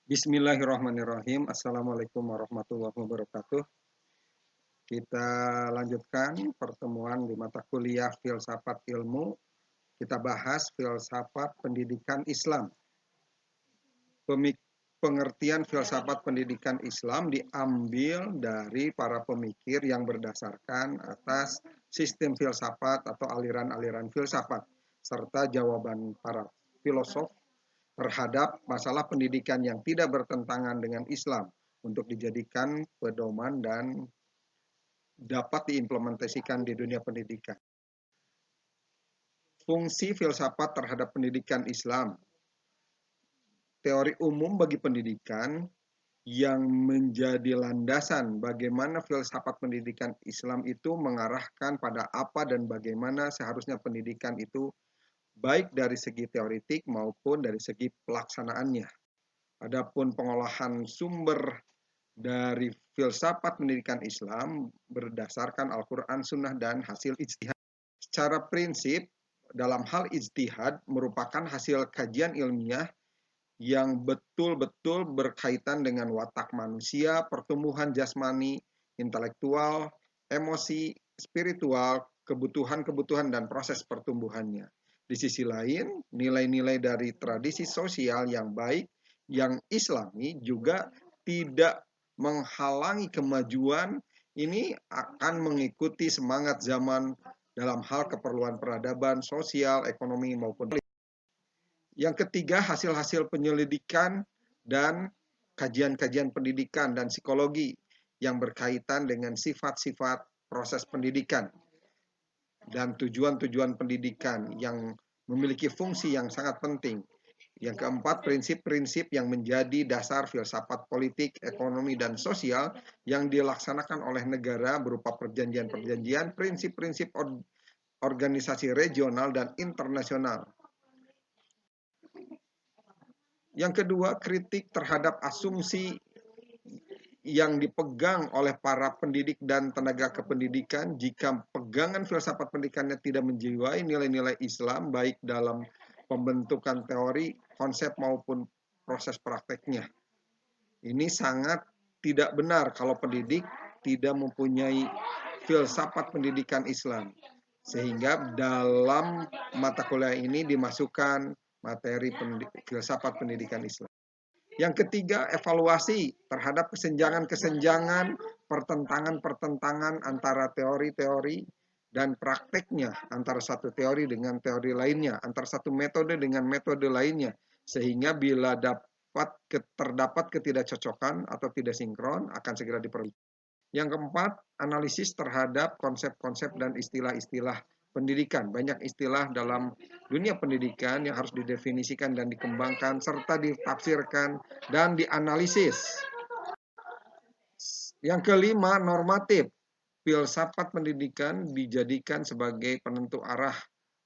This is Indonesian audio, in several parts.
Bismillahirrahmanirrahim. Assalamualaikum warahmatullahi wabarakatuh. Kita lanjutkan pertemuan di mata kuliah Filsafat Ilmu. Kita bahas filsafat pendidikan Islam. Pengertian filsafat pendidikan Islam diambil dari para pemikir yang berdasarkan atas sistem filsafat atau aliran-aliran filsafat, serta jawaban para filosof terhadap masalah pendidikan yang tidak bertentangan dengan Islam untuk dijadikan pedoman dan dapat diimplementasikan di dunia pendidikan. Fungsi filsafat terhadap pendidikan Islam. Teori umum bagi pendidikan yang menjadi landasan bagaimana filsafat pendidikan Islam itu mengarahkan pada apa dan bagaimana seharusnya pendidikan itu baik dari segi teoretik maupun dari segi pelaksanaannya. Adapun pengolahan sumber dari filsafat pendidikan Islam berdasarkan Al-Quran, Sunnah, dan hasil ijtihad. Secara prinsip, dalam hal ijtihad merupakan hasil kajian ilmiah yang betul-betul berkaitan dengan watak manusia, pertumbuhan jasmani, intelektual, emosi, spiritual, kebutuhan-kebutuhan, dan proses pertumbuhannya. Di sisi lain, nilai-nilai dari tradisi sosial yang baik, yang islami juga tidak menghalangi kemajuan ini akan mengikuti semangat zaman dalam hal keperluan peradaban, sosial, ekonomi, maupun politik. Yang ketiga, hasil-hasil penyelidikan dan kajian-kajian pendidikan dan psikologi yang berkaitan dengan sifat-sifat proses pendidikan dan tujuan-tujuan pendidikan yang memiliki fungsi yang sangat penting. Yang keempat, prinsip-prinsip yang menjadi dasar filsafat politik, ekonomi, dan sosial yang dilaksanakan oleh negara berupa perjanjian-perjanjian, prinsip-prinsip organisasi regional dan internasional. Yang kedua, kritik terhadap asumsi yang dipegang oleh para pendidik dan tenaga kependidikan jika pegangan filsafat pendidikannya tidak menjiwai nilai-nilai Islam baik dalam pembentukan teori, konsep maupun proses prakteknya. Ini sangat tidak benar kalau pendidik tidak mempunyai filsafat pendidikan Islam. Sehingga dalam mata kuliah ini dimasukkan materi filsafat pendidikan Islam. Yang ketiga, evaluasi terhadap kesenjangan-kesenjangan, pertentangan-pertentangan antara teori-teori dan prakteknya antara satu teori dengan teori lainnya, antara satu metode dengan metode lainnya, sehingga bila terdapat ketidakcocokan atau tidak sinkron akan segera diperbaiki. Yang keempat, analisis terhadap konsep-konsep dan istilah-istilah pendidikan. Banyak istilah dalam dunia pendidikan yang harus didefinisikan dan dikembangkan, serta ditafsirkan dan dianalisis. Yang kelima, normatif. Filsafat pendidikan dijadikan sebagai penentu arah,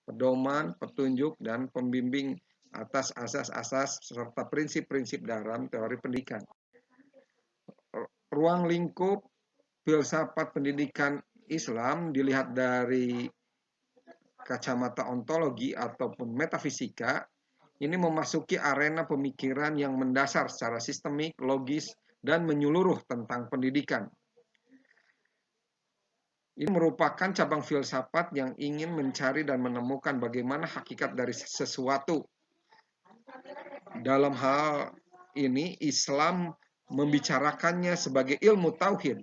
pedoman, petunjuk, dan pembimbing atas asas-asas serta prinsip-prinsip dalam teori pendidikan. Ruang lingkup filsafat pendidikan Islam dilihat dari kacamata ontologi ataupun metafisika, ini memasuki arena pemikiran yang mendasar secara sistemik, logis, dan menyeluruh tentang pendidikan. Ini merupakan cabang filsafat yang ingin mencari dan menemukan bagaimana hakikat dari sesuatu. Dalam hal ini, Islam membicarakannya sebagai ilmu tauhid.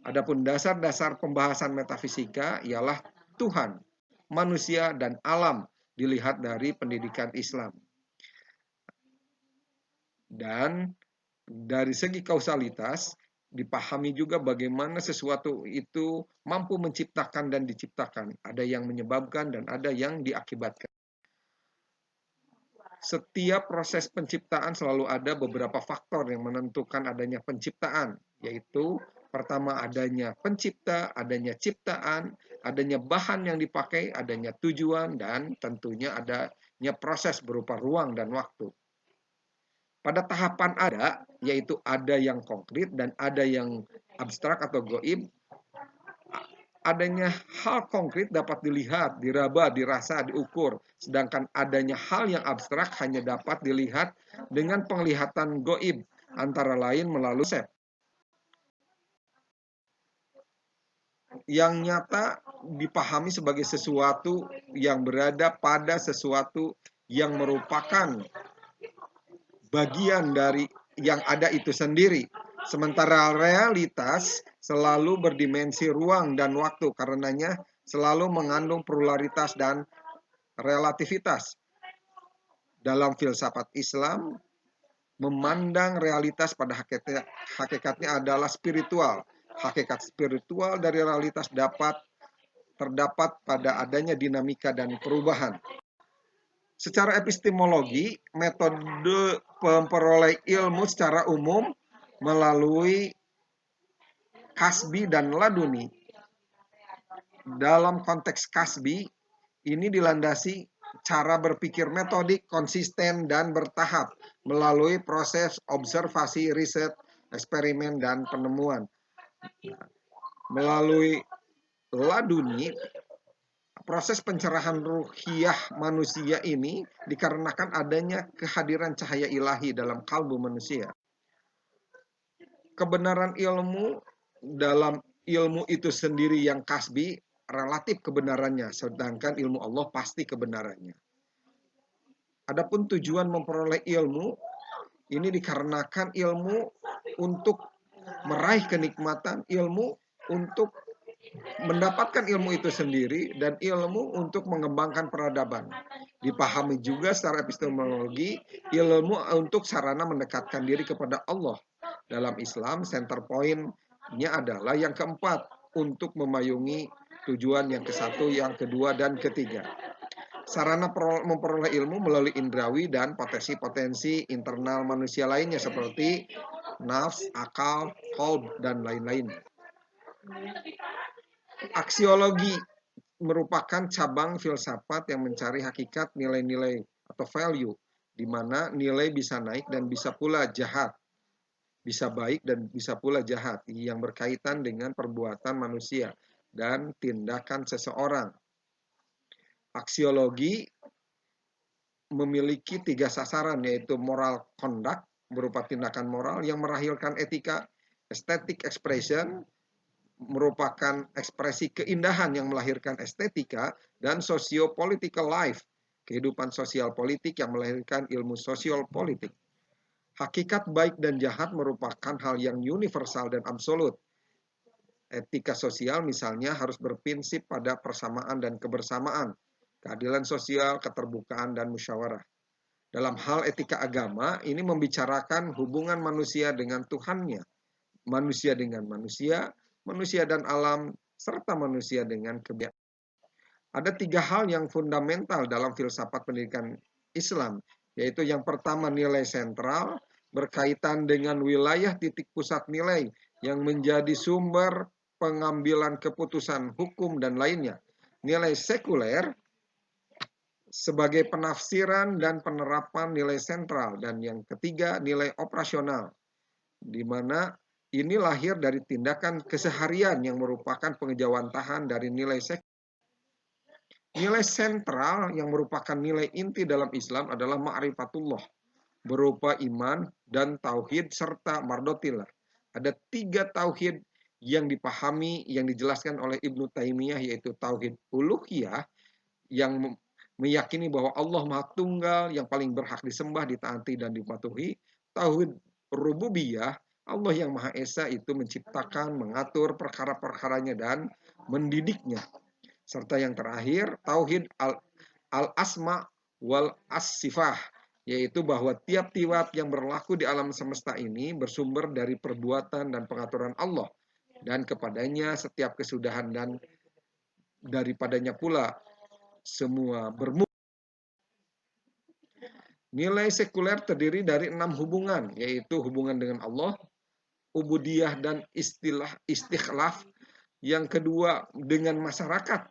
Adapun dasar-dasar pembahasan metafisika ialah Tuhan, manusia, dan alam dilihat dari pendidikan Islam. Dan dari segi kausalitas, dipahami juga bagaimana sesuatu itu mampu menciptakan dan diciptakan. Ada yang menyebabkan dan ada yang diakibatkan. Setiap proses penciptaan selalu ada beberapa faktor yang menentukan adanya penciptaan, yaitu pertama adanya pencipta, adanya ciptaan, adanya bahan yang dipakai, adanya tujuan, dan tentunya adanya proses berupa ruang dan waktu. Pada tahapan ada, yaitu ada yang konkret dan ada yang abstrak atau goib. adanya hal konkret dapat dilihat, diraba, dirasa, diukur. Sedangkan adanya hal yang abstrak hanya dapat dilihat dengan penglihatan goib, antara lain melalui konsep. Yang nyata dipahami sebagai sesuatu yang berada pada sesuatu yang merupakan bagian dari yang ada itu sendiri. Sementara realitas selalu berdimensi ruang dan waktu, karenanya selalu mengandung pluralitas dan relativitas. Dalam filsafat Islam, memandang realitas pada hakikatnya adalah spiritual. Hakikat spiritual dari realitas terdapat pada adanya dinamika dan perubahan. Secara epistemologi, metode memperoleh ilmu secara umum melalui kasbi dan laduni. Dalam konteks kasbi, ini dilandasi cara berpikir metodik, konsisten, dan bertahap melalui proses observasi, riset, eksperimen, dan penemuan. Melalui laduni, proses pencerahan ruhiyah manusia ini dikarenakan adanya kehadiran cahaya ilahi dalam kalbu manusia. Kebenaran ilmu dalam ilmu itu sendiri yang kasbi relatif kebenarannya, sedangkan ilmu Allah pasti kebenarannya. Adapun tujuan memperoleh ilmu ini dikarenakan ilmu untuk meraih kenikmatan, ilmu untuk mendapatkan ilmu itu sendiri, dan ilmu untuk mengembangkan peradaban. Dipahami juga secara epistemologi, ilmu untuk sarana mendekatkan diri kepada Allah. Dalam Islam, center point-nya adalah yang keempat, untuk memayungi tujuan yang ke-1, yang kedua, dan ketiga. Sarana memperoleh ilmu melalui indrawi dan potensi-potensi internal manusia lainnya seperti nafs, akal, qalb, dan lain-lain. Aksiologi merupakan cabang filsafat yang mencari hakikat nilai-nilai atau value, di mana nilai bisa naik dan bisa pula jahat, bisa baik dan bisa pula jahat, yang berkaitan dengan perbuatan manusia dan tindakan seseorang. Aksiologi memiliki 3 sasaran, yaitu moral conduct, berupa tindakan moral yang melahirkan etika, aesthetic expression, merupakan ekspresi keindahan yang melahirkan estetika, dan socio-political life, kehidupan sosial politik yang melahirkan ilmu sosial politik. Hakikat baik dan jahat merupakan hal yang universal dan absolut. Etika sosial misalnya harus berprinsip pada persamaan dan kebersamaan, keadilan sosial, keterbukaan, dan musyawarah. Dalam hal etika agama, ini membicarakan hubungan manusia dengan Tuhannya, manusia dengan manusia, manusia dan alam, serta manusia dengan kebiasaan. Ada 3 hal yang fundamental dalam filsafat pendidikan Islam, yaitu yang pertama nilai sentral, berkaitan dengan wilayah titik pusat nilai yang menjadi sumber pengambilan keputusan hukum dan lainnya. Nilai sekuler sebagai penafsiran dan penerapan nilai sentral, dan yang ketiga nilai operasional, di mana ini lahir dari tindakan keseharian yang merupakan pengejawantahan dari nilai sekuler. Nilai sentral yang merupakan nilai inti dalam Islam adalah ma'rifatullah, berupa iman dan tauhid serta mardotillah. Ada 3 tauhid yang dipahami, yang dijelaskan oleh Ibnu Taimiyah, yaitu tauhid uluhiyah yang meyakini bahwa Allah Maha Tunggal, yang paling berhak disembah, ditaati, dan dipatuhi. Tauhid rububiyah, Allah yang Maha Esa itu menciptakan, mengatur perkara-perkaranya, dan mendidiknya. Serta yang terakhir, tauhid al-asma wal as-sifah, yaitu bahwa tiap-tiap yang berlaku di alam semesta ini bersumber dari perbuatan dan pengaturan Allah, dan kepadanya setiap kesudahan, dan daripadanya pula semua bermuara. Nilai sekuler terdiri dari 6 hubungan, yaitu hubungan dengan Allah, ubudiyah dan istikhlaf. Yang kedua dengan masyarakat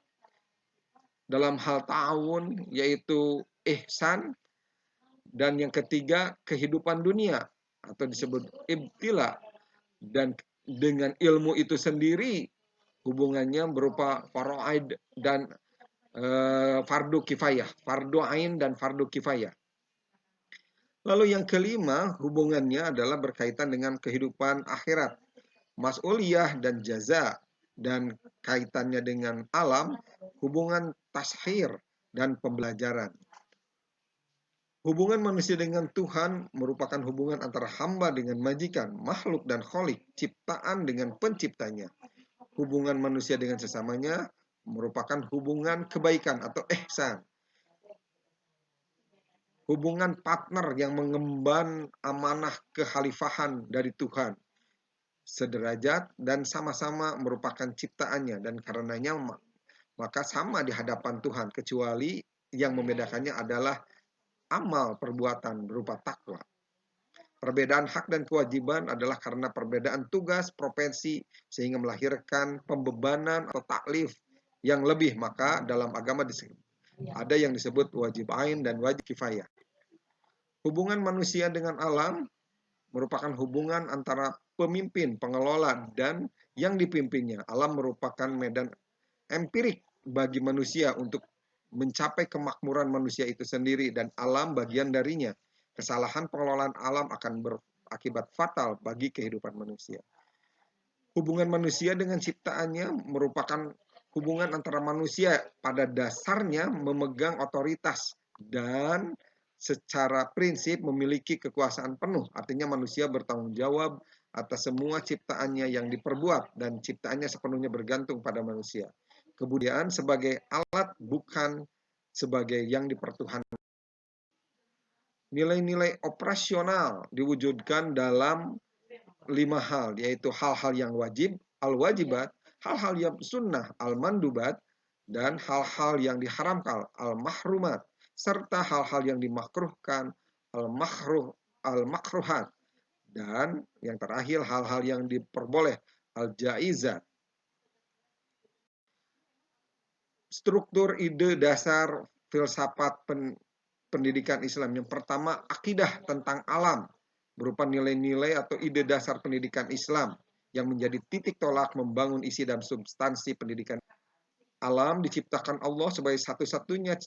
dalam hal ta'awun, yaitu ihsan. Dan yang ketiga kehidupan dunia atau disebut ibtila. Dan dengan ilmu itu sendiri hubungannya berupa faraid dan fardu kifayah, fardu ain dan fardu kifayah. Lalu yang kelima, hubungannya adalah berkaitan dengan kehidupan akhirat, mas'uliyah dan jaza, dan kaitannya dengan alam, hubungan tashir dan pembelajaran. Hubungan manusia dengan Tuhan merupakan hubungan antara hamba dengan majikan, makhluk dan kholik, ciptaan dengan penciptanya. Hubungan manusia dengan sesamanya merupakan hubungan kebaikan atau ihsan. Hubungan partner yang mengemban amanah kekhalifahan dari Tuhan. Sederajat dan sama-sama merupakan ciptaannya, dan karenanya maka sama di hadapan Tuhan, kecuali yang membedakannya adalah amal perbuatan berupa takwa. Perbedaan hak dan kewajiban adalah karena perbedaan tugas, profesi, sehingga melahirkan pembebanan atau taklif yang lebih. Maka dalam agama ada yang disebut wajib ain dan wajib kifayah. Hubungan manusia dengan alam merupakan hubungan antara pemimpin, pengelola, dan yang dipimpinnya. Alam merupakan medan empirik bagi manusia untuk mencapai kemakmuran manusia itu sendiri, dan alam bagian darinya. Kesalahan pengelolaan alam akan berakibat fatal bagi kehidupan manusia. Hubungan manusia dengan ciptaannya merupakan hubungan antara manusia pada dasarnya memegang otoritas dan secara prinsip memiliki kekuasaan penuh. Artinya manusia bertanggung jawab atas semua ciptaannya yang diperbuat, dan ciptaannya sepenuhnya bergantung pada manusia. Kemudian sebagai alat, bukan sebagai yang dipertuhankan. Nilai-nilai operasional diwujudkan dalam 5 hal, yaitu hal-hal yang wajib, al-wajibat, hal-hal yang sunnah, al-mandubat, dan hal-hal yang diharamkan, al-mahrumat, serta hal-hal yang dimakruhkan, al-makruhat, dan yang terakhir hal-hal yang diperboleh, al-jaizat. Struktur ide dasar filsafat pendidikan Islam. Yang pertama, akidah tentang alam, berupa nilai-nilai atau ide dasar pendidikan Islam yang menjadi titik tolak membangun isi dan substansi pendidikan. Alam diciptakan Allah sebagai satu-satunya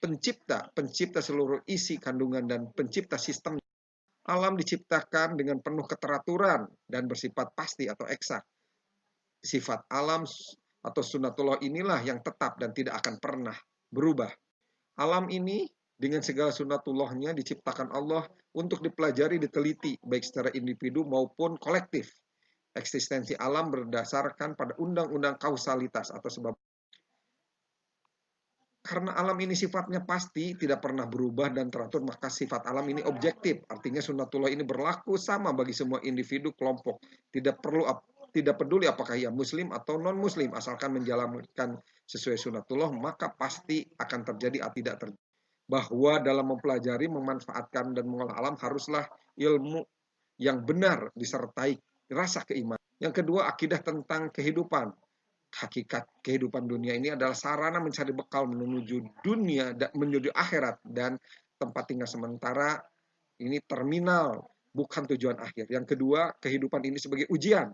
pencipta seluruh isi kandungan dan pencipta sistem. Alam diciptakan dengan penuh keteraturan dan bersifat pasti atau eksak. Sifat alam atau sunatullah inilah yang tetap dan tidak akan pernah berubah. Alam ini dengan segala sunatullahnya diciptakan Allah untuk dipelajari, diteliti, baik secara individu maupun kolektif. Eksistensi alam berdasarkan pada undang-undang kausalitas atau sebab. Karena alam ini sifatnya pasti, tidak pernah berubah dan teratur, maka sifat alam ini objektif. Artinya sunatullah ini berlaku sama bagi semua individu, kelompok. Tidak peduli apakah ia muslim atau non-muslim, asalkan menjalankan sesuai sunatullah, maka pasti akan terjadi atau tidak terjadi. Bahwa dalam mempelajari, memanfaatkan, dan mengolah alam haruslah ilmu yang benar disertai rasa keimanan. Yang kedua, akidah tentang kehidupan. Hakikat kehidupan dunia ini adalah sarana mencari bekal menuju dunia dan menuju akhirat, dan tempat tinggal sementara ini terminal, bukan tujuan akhir. Yang kedua, kehidupan ini sebagai ujian.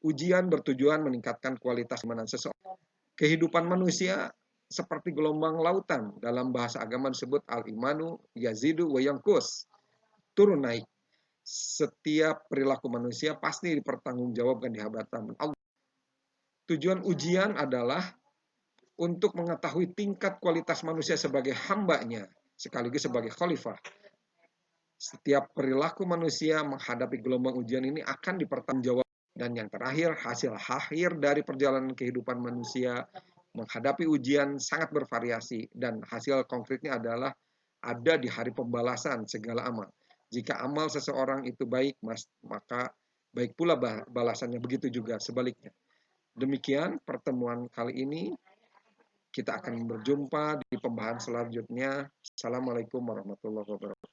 Ujian bertujuan meningkatkan kualitas keimanan seseorang. Kehidupan manusia seperti gelombang lautan. Dalam bahasa agama disebut al-imanu yazidu wa yanqus. Turun naik. Setiap perilaku manusia pasti dipertanggungjawabkan di hadapan Allah. Tujuan ujian adalah untuk mengetahui tingkat kualitas manusia sebagai hambanya, sekaligus sebagai khalifah. Setiap perilaku manusia menghadapi gelombang ujian ini akan dipertanggungjawabkan. Dan yang terakhir, hasil akhir dari perjalanan kehidupan manusia menghadapi ujian sangat bervariasi, dan hasil konkretnya adalah ada di hari pembalasan segala amal. Jika amal seseorang itu baik, maka baik pula balasannya, begitu juga sebaliknya. Demikian pertemuan kali ini. Kita akan berjumpa di pembahasan selanjutnya. Assalamualaikum warahmatullahi wabarakatuh.